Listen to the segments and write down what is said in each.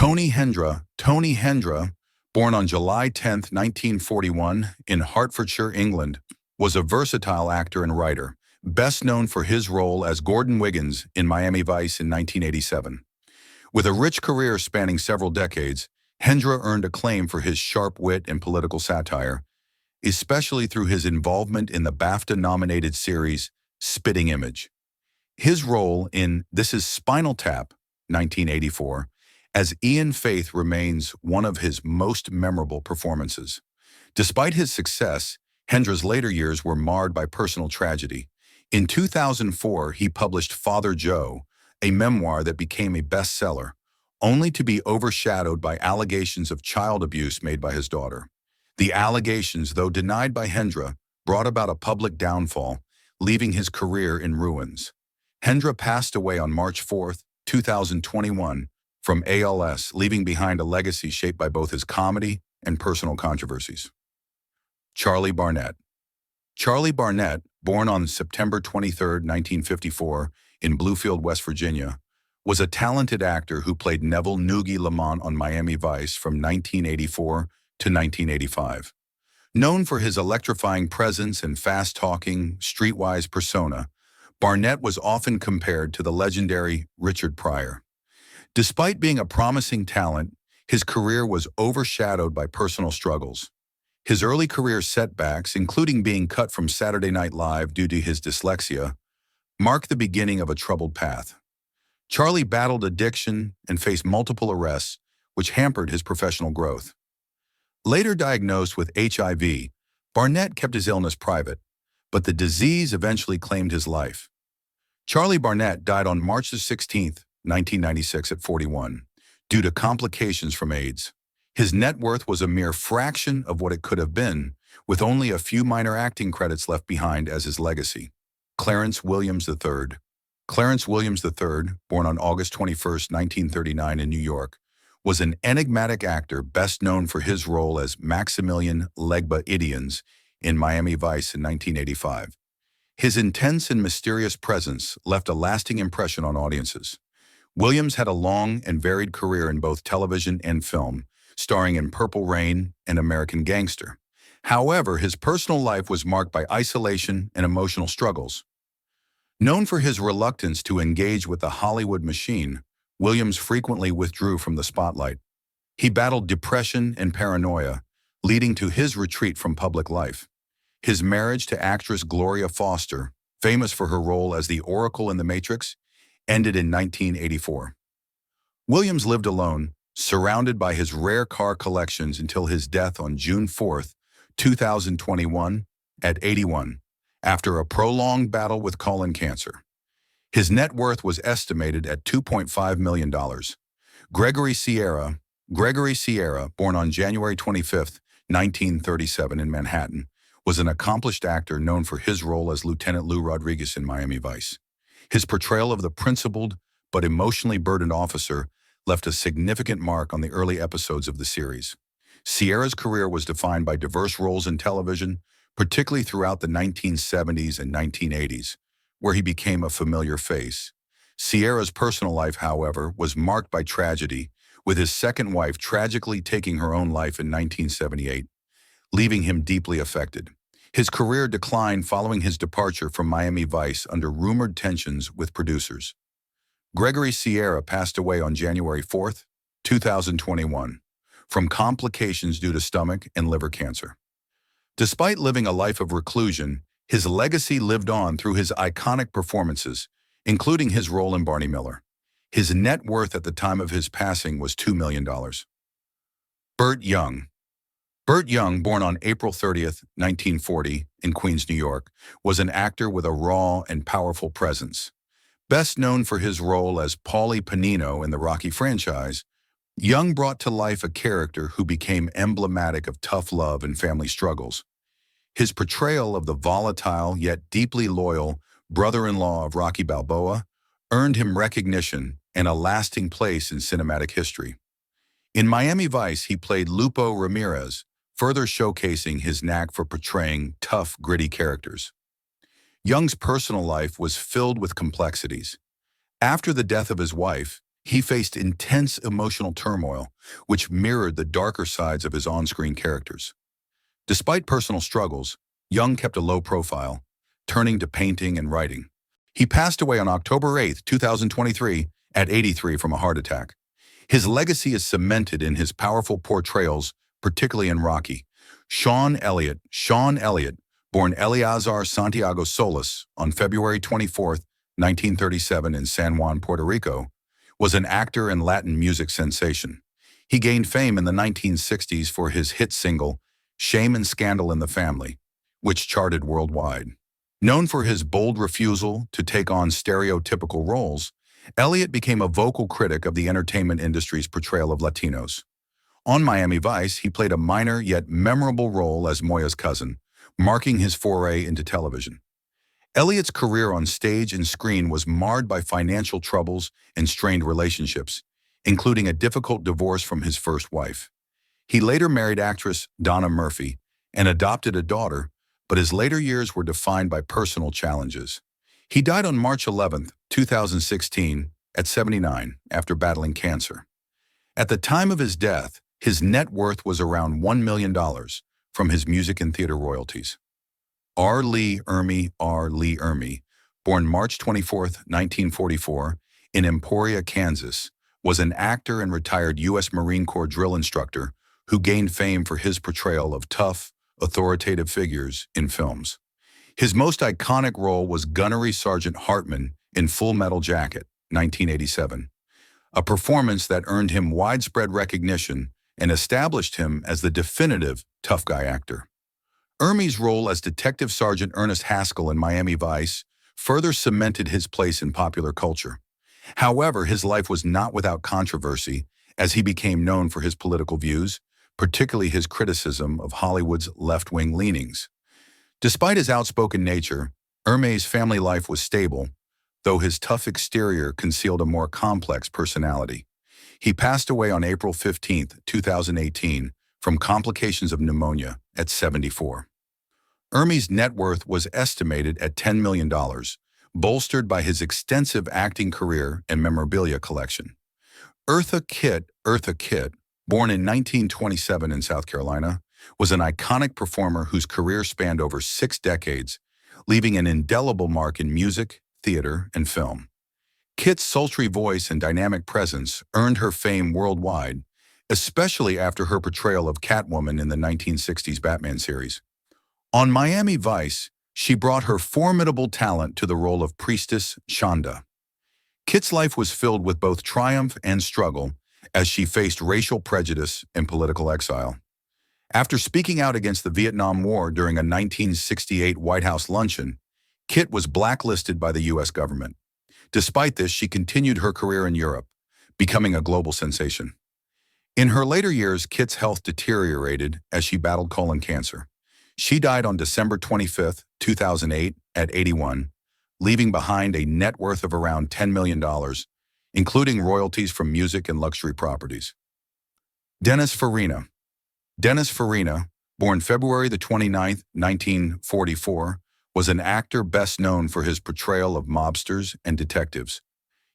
Tony Hendra, born on July 10, 1941, in Hertfordshire, England, was a versatile actor and writer, best known for his role as Gordon Wiggins in Miami Vice in 1987. With a rich career spanning several decades, Hendra earned acclaim for his sharp wit and political satire, especially through his involvement in the BAFTA-nominated series Spitting Image. His role in This Is Spinal Tap, 1984, as Ian Faith remains one of his most memorable performances. Despite his success, Hendra's later years were marred by personal tragedy. In 2004, he published Father Joe, a memoir that became a bestseller, only to be overshadowed by allegations of child abuse made by his daughter. The allegations, though denied by Hendra, brought about a public downfall, leaving his career in ruins. Hendra passed away on March 4, 2021, from ALS, leaving behind a legacy shaped by both his comedy and personal controversies. Charlie Barnett. Charlie Barnett, born on September 23, 1954, in Bluefield, West Virginia, was a talented actor who played Neville Noogie Lamont on Miami Vice from 1984 to 1985. Known for his electrifying presence and fast-talking, streetwise persona, Barnett was often compared to the legendary Richard Pryor. Despite being a promising talent, his career was overshadowed by personal struggles. His early career setbacks, including being cut from Saturday Night Live due to his dyslexia, marked the beginning of a troubled path. Charlie battled addiction and faced multiple arrests, which hampered his professional growth. Later diagnosed with HIV, Barnett kept his illness private, but the disease eventually claimed his life. Charlie Barnett died on March 16, 1996 at 41, due to complications from AIDS. His net worth was a mere fraction of what it could have been, with only a few minor acting credits left behind as his legacy. Clarence Williams III. Clarence Williams III, born on August 21, 1939 in New York, was an enigmatic actor best known for his role as Maximilian Legba Idions in Miami Vice in 1985. His intense and mysterious presence left a lasting impression on audiences. Williams had a long and varied career in both television and film, starring in Purple Rain and American Gangster. However, his personal life was marked by isolation and emotional struggles. Known for his reluctance to engage with the Hollywood machine, Williams frequently withdrew from the spotlight. He battled depression and paranoia, leading to his retreat from public life. His marriage to actress Gloria Foster, famous for her role as the Oracle in The Matrix, ended in 1984. Williams lived alone, surrounded by his rare car collections until his death on June 4, 2021, at 81, after a prolonged battle with colon cancer. His net worth was estimated at $2.5 million. Gregory Sierra, born on January 25, 1937 in Manhattan, was an accomplished actor known for his role as Lieutenant Lou Rodriguez in Miami Vice. His portrayal of the principled but emotionally burdened officer left a significant mark on the early episodes of the series. Sierra's career was defined by diverse roles in television, particularly throughout the 1970s and 1980s, where he became a familiar face. Sierra's personal life, however, was marked by tragedy, with his second wife tragically taking her own life in 1978, leaving him deeply affected. His career declined following his departure from Miami Vice under rumored tensions with producers. Gregory Sierra passed away on January 4, 2021, from complications due to stomach and liver cancer. Despite living a life of reclusion, his legacy lived on through his iconic performances, including his role in Barney Miller. His net worth at the time of his passing was $2 million. Burt Young. Burt Young, born on April 30, 1940, in Queens, New York, was an actor with a raw and powerful presence. Best known for his role as Paulie Panino in the Rocky franchise, Young brought to life a character who became emblematic of tough love and family struggles. His portrayal of the volatile yet deeply loyal brother-in-law of Rocky Balboa earned him recognition and a lasting place in cinematic history. In Miami Vice, he played Lupo Ramirez, further showcasing his knack for portraying tough, gritty characters. Young's personal life was filled with complexities. After the death of his wife, He faced intense emotional turmoil, which mirrored the darker sides of his on-screen characters. Despite personal struggles, Young kept a low profile, turning to painting and writing. He passed away on October 8, 2023, at 83 from a heart attack. His legacy is cemented in his powerful portrayals, particularly in Rocky. Shawn Elliott, born Eleazar Santiago Solis on February 24, 1937 in San Juan, Puerto Rico, was an actor and Latin music sensation. He gained fame in the 1960s for his hit single, Shame and Scandal in the Family, which charted worldwide. Known for his bold refusal to take on stereotypical roles, Elliott became a vocal critic of the entertainment industry's portrayal of Latinos. On Miami Vice, he played a minor yet memorable role as Moya's cousin, marking his foray into television. Elliott's career on stage and screen was marred by financial troubles and strained relationships, including a difficult divorce from his first wife. He later married actress Donna Murphy and adopted a daughter, but his later years were defined by personal challenges. He died on March 11, 2016, at 79 after battling cancer. At the time of his death, his net worth was around $1 million from his music and theater royalties. Ermey, born March 24, 1944, in Emporia, Kansas, was an actor and retired U.S. Marine Corps drill instructor who gained fame for his portrayal of tough, authoritative figures in films. His most iconic role was Gunnery Sergeant Hartman in Full Metal Jacket, 1987, a performance that earned him widespread recognition and established him as the definitive tough guy actor. Ermey's role as Detective Sergeant Ernest Haskell in Miami Vice further cemented his place in popular culture. However, his life was not without controversy, as he became known for his political views, particularly his criticism of Hollywood's left-wing leanings. Despite his outspoken nature, Ermey's family life was stable, though his tough exterior concealed a more complex personality. He passed away on April 15, 2018, from complications of pneumonia at 74. Ermey's net worth was estimated at $10 million, bolstered by his extensive acting career and memorabilia collection. Eartha Kitt, born in 1927 in South Carolina, was an iconic performer whose career spanned over 6 decades, leaving an indelible mark in music, theater, and film. Kitt's sultry voice and dynamic presence earned her fame worldwide, especially after her portrayal of Catwoman in the 1960s Batman series. On Miami Vice, she brought her formidable talent to the role of Priestess Shonda. Kitt's life was filled with both triumph and struggle as she faced racial prejudice and political exile. After speaking out against the Vietnam War during a 1968 White House luncheon, Kitt was blacklisted by the U.S. government. Despite this, she continued her career in Europe, becoming a global sensation. In her later years, Kitt's health deteriorated as she battled colon cancer. She died on December 25, 2008, at 81, leaving behind a net worth of around $10 million, including royalties from music and luxury properties. Dennis Farina, born February 29, 1944, was an actor best known for his portrayal of mobsters and detectives.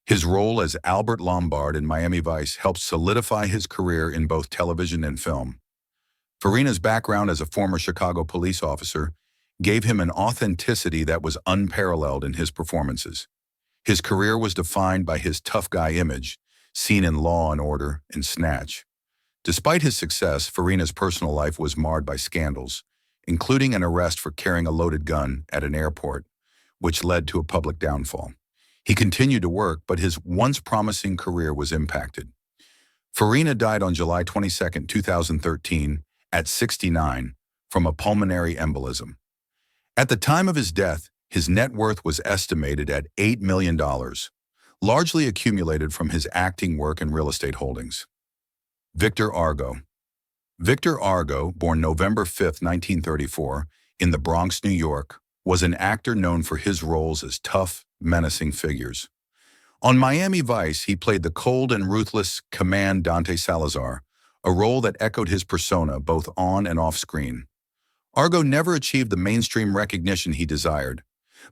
His role as Albert Lombard in Miami Vice helped solidify his career in both television and film. Farina's background as a former Chicago police officer gave him an authenticity that was unparalleled in his performances. His career was defined by his tough guy image, seen in Law and Order and Snatch. Despite his success, Farina's personal life was marred by scandals, including an arrest for carrying a loaded gun at an airport, which led to a public downfall. He continued to work, but his once promising career was impacted. Farina died on July 22, 2013, at 69, from a pulmonary embolism. At the time of his death, his net worth was estimated at $8 million, largely accumulated from his acting work and real estate holdings. Victor Argo, born November 5, 1934, in the Bronx, New York, was an actor known for his roles as tough, menacing figures. On Miami Vice, he played the cold and ruthless Command Dante Salazar, a role that echoed his persona both on and off screen. Argo never achieved the mainstream recognition he desired,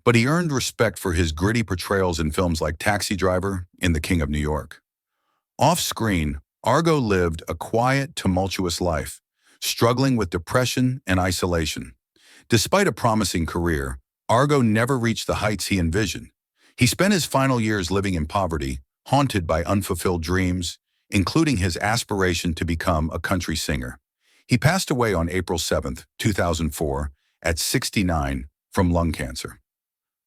but he earned respect for his gritty portrayals in films like Taxi Driver and The King of New York. Off-screen, Argo lived a quiet, tumultuous life, struggling with depression and isolation. Despite a promising career, Argo never reached the heights he envisioned. He spent his final years living in poverty, haunted by unfulfilled dreams, including his aspiration to become a country singer. He passed away on April 7, 2004, at 69 from lung cancer.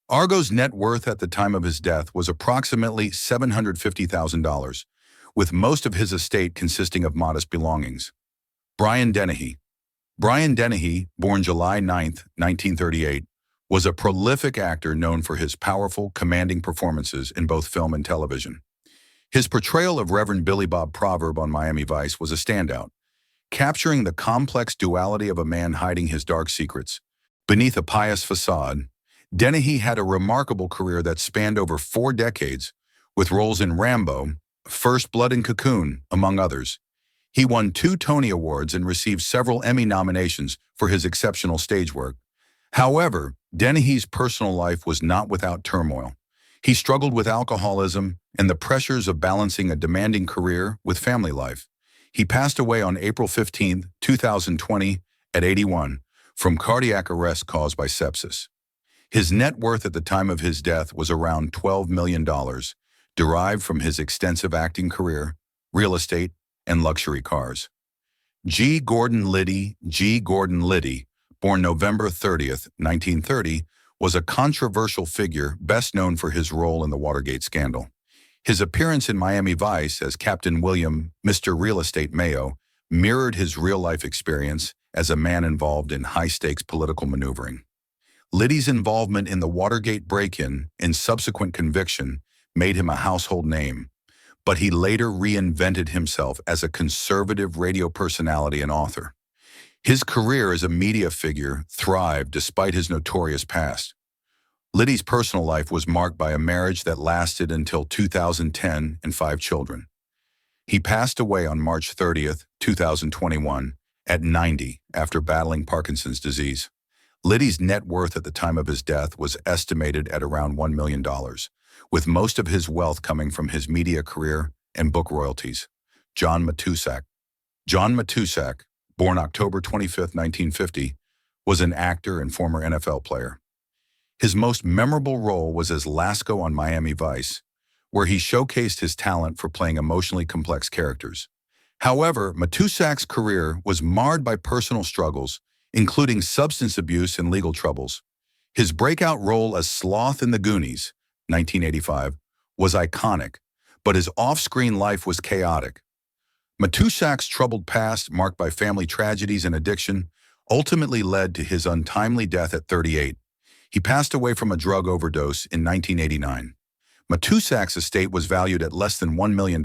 Argo's net worth at the time of his death was approximately $750,000, with most of his estate consisting of modest belongings. Brian Dennehy. Brian Dennehy, born July 9, 1938, was a prolific actor known for his powerful, commanding performances in both film and television. His portrayal of Reverend Billy Bob Proverb on Miami Vice was a standout, capturing the complex duality of a man hiding his dark secrets beneath a pious facade. Dennehy had a remarkable career that spanned over 4 decades, with roles in Rambo, First Blood and Cocoon, among others. He won 2 Tony Awards and received several Emmy nominations for his exceptional stage work. However, Dennehy's personal life was not without turmoil. He struggled with alcoholism and the pressures of balancing a demanding career with family life. He passed away on April 15, 2020, at 81, from cardiac arrest caused by sepsis. His net worth at the time of his death was around $12 million, derived from his extensive acting career, real estate, and luxury cars. G. Gordon Liddy, born November 30, 1930, was a controversial figure best known for his role in the Watergate scandal. His appearance in Miami Vice as Captain William, Mr. Real Estate Mayo, mirrored his real-life experience as a man involved in high-stakes political maneuvering. Liddy's involvement in the Watergate break-in and subsequent conviction made him a household name, but he later reinvented himself as a conservative radio personality and author. His career as a media figure thrived despite his notorious past. Liddy's personal life was marked by a marriage that lasted until 2010 and 5 children. He passed away on March 30, 2021, at 90 after battling Parkinson's disease. Liddy's net worth at the time of his death was estimated at around $1 million, with most of his wealth coming from his media career and book royalties. John Matuszak. John Matuszak, born October 25, 1950, was an actor and former NFL player. His most memorable role was as Lasco on Miami Vice, where he showcased his talent for playing emotionally complex characters. However, Matuszak's career was marred by personal struggles, including substance abuse and legal troubles. His breakout role as Sloth in The Goonies, 1985, was iconic, but his off-screen life was chaotic. Matuszak's troubled past, marked by family tragedies and addiction, ultimately led to his untimely death at 38. He passed away from a drug overdose in 1989. Matuszak's estate was valued at less than $1 million,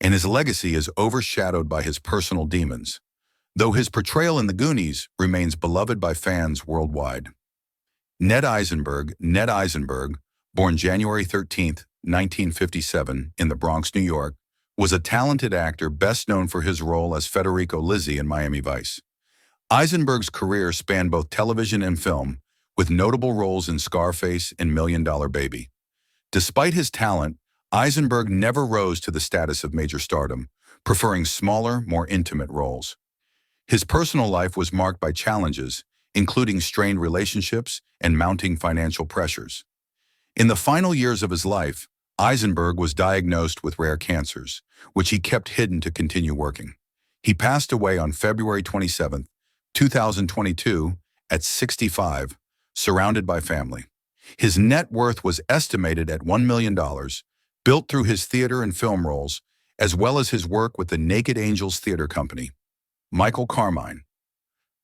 and his legacy is overshadowed by his personal demons, though his portrayal in The Goonies remains beloved by fans worldwide. Ned Eisenberg, born January 13, 1957, in the Bronx, New York, was a talented actor best known for his role as Federico Lizzi in Miami Vice. Eisenberg's career spanned both television and film, with notable roles in Scarface and $1 Million Baby. Despite his talent, Eisenberg never rose to the status of major stardom, preferring smaller, more intimate roles. His personal life was marked by challenges, including strained relationships and mounting financial pressures. In the final years of his life, Eisenberg was diagnosed with rare cancers, which he kept hidden to continue working. He passed away on February 27, 2022, at 65, surrounded by family. His net worth was estimated at $1 million, built through his theater and film roles, as well as his work with the Naked Angels Theater Company. Michael Carmine.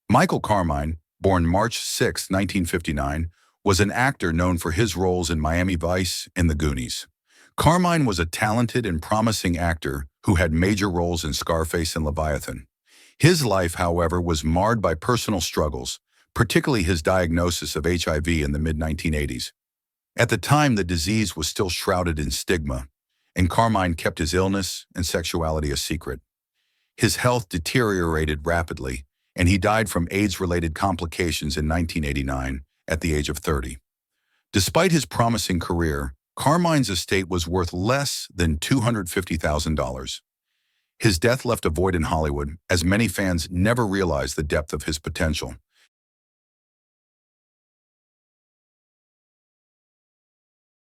Michael Carmine, born March 6, 1959, was an actor known for his roles in Miami Vice and The Goonies. Carmine was a talented and promising actor who had major roles in Scarface and Leviathan. His life, however, was marred by personal struggles, particularly his diagnosis of HIV in the mid-1980s. At the time, the disease was still shrouded in stigma, and Carmine kept his illness and sexuality a secret. His health deteriorated rapidly, and he died from AIDS-related complications in 1989 at the age of 30. Despite his promising career, Carmine's estate was worth less than $250,000. His death left a void in Hollywood, as many fans never realized the depth of his potential.